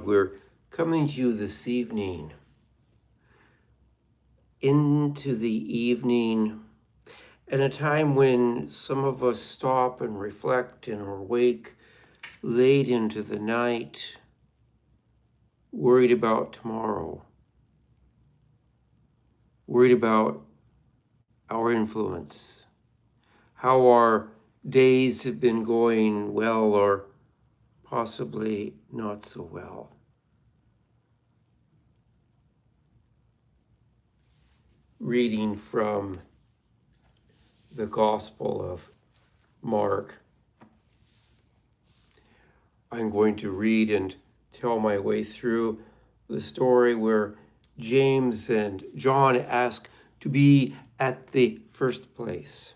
we're coming to you this evening, into the evening, at a time when some of us stop and reflect and are awake late into the night, worried about tomorrow, worried about our influence, how our days have been going well or possibly not so well. Reading from the Gospel of Mark. I'm going to read and tell my way through the story where James and John ask to be at the first place.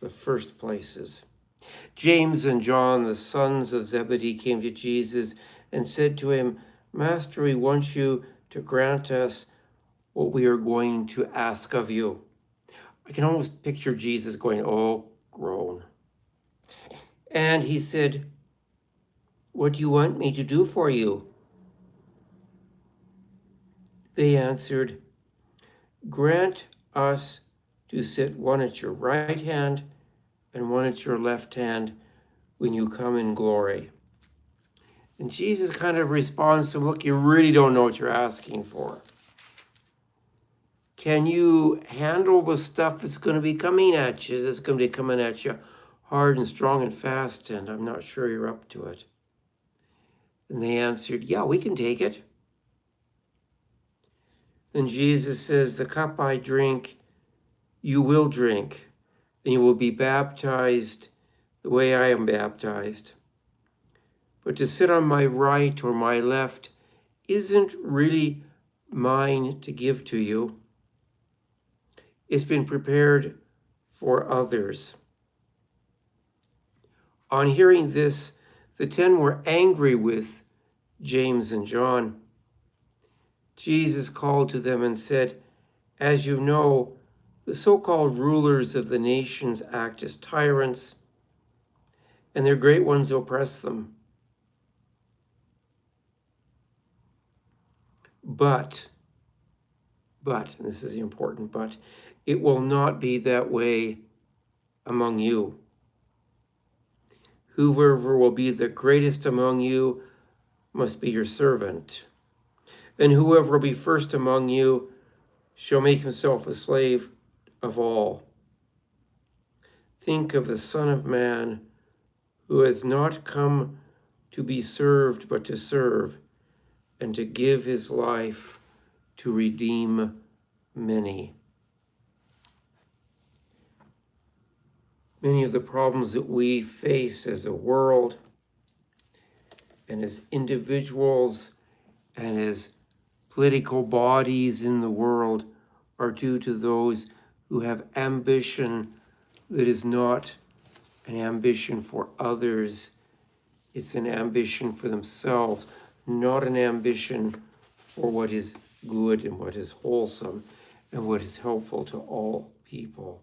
The first places. James and John, the sons of Zebedee, came to Jesus and said to him, "Master, we want you to grant us what we are going to ask of you." I can almost picture Jesus going, "Oh, groan." And he said, "What do you want me to do for you?" They answered, "Grant us to sit one at your right hand and one at your left hand when you come in glory." And Jesus kind of responds to them, "Look, you really don't know what you're asking for. Can you handle the stuff that's going to be coming at you? That's going to be coming at you hard and strong and fast, and I'm not sure you're up to it." And they answered, "Yeah, we can take it." Then Jesus says, "The cup I drink, you will drink, and you will be baptized the way I am baptized. But to sit on my right or my left isn't really mine to give to you. It's been prepared for others." On hearing this, the 10 were angry with James and John. Jesus called to them and said, "As you know, the so-called rulers of the nations act as tyrants, and their great ones oppress them. But, and this is the important but, it will not be that way among you. Whoever will be the greatest among you must be your servant, and whoever will be first among you shall make himself a slave of all. Think of the Son of Man, who has not come to be served, but to serve, and to give his life to redeem many." Many of the problems that we face as a world and as individuals and as political bodies in the world are due to those who have ambition that is not an ambition for others. It's an ambition for themselves, not an ambition for what is good and what is wholesome and what is helpful to all people.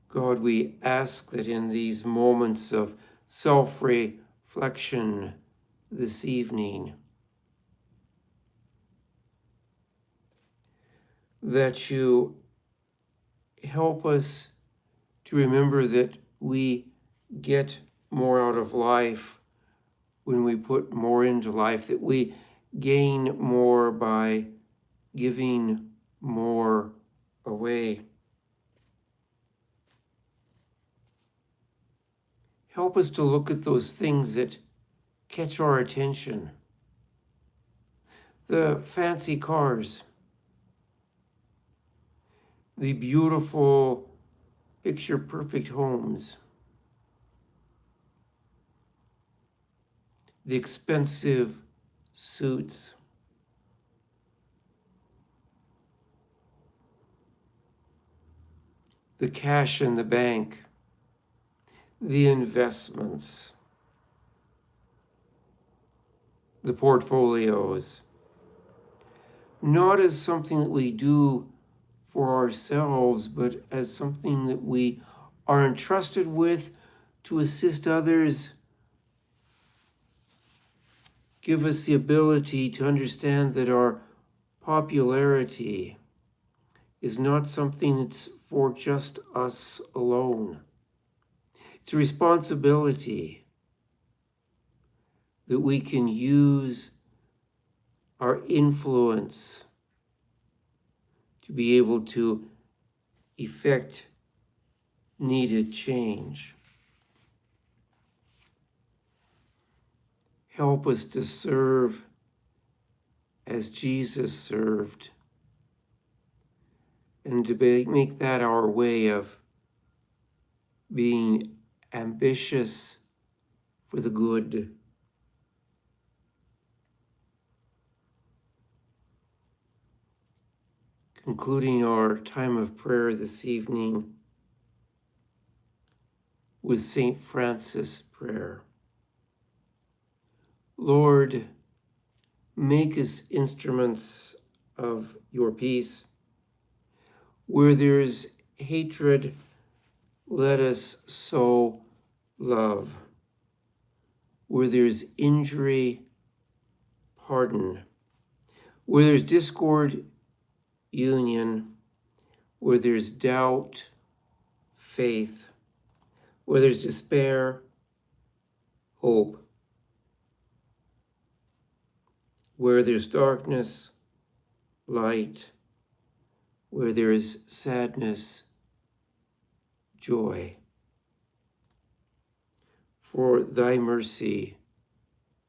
God, we ask that in these moments of self-reflection this evening, that you help us to remember that we get more out of life when we put more into life, that we gain more by giving more away. Help us to look at those things that catch our attention. The fancy cars, the beautiful, picture-perfect homes, the expensive suits, the cash in the bank, the investments, the portfolios, not as something that we do for ourselves, but as something that we are entrusted with to assist others. Give us the ability to understand that our popularity is not something that's for just us alone. It's a responsibility that we can use our influence to be able to effect needed change. Help us to serve as Jesus served, and to make that our way of being ambitious for the good. Concluding our time of prayer this evening with St. Francis' prayer. Lord, make us instruments of your peace. Where there's hatred, let us sow love. Where there's injury, pardon. Where there's discord, union. Where there's doubt, faith. Where there's despair, hope. Where there's darkness, light. Where there is sadness, joy. For thy mercy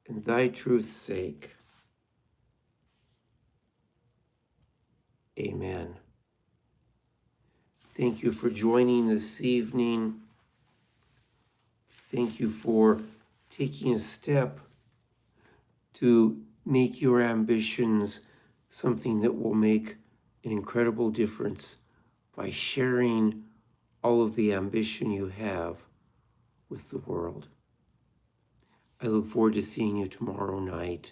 and thy truth's sake. Amen. Thank you for joining this evening. Thank you for taking a step to make your ambitions something that will make an incredible difference by sharing all of the ambition you have with the world. I look forward to seeing you tomorrow night.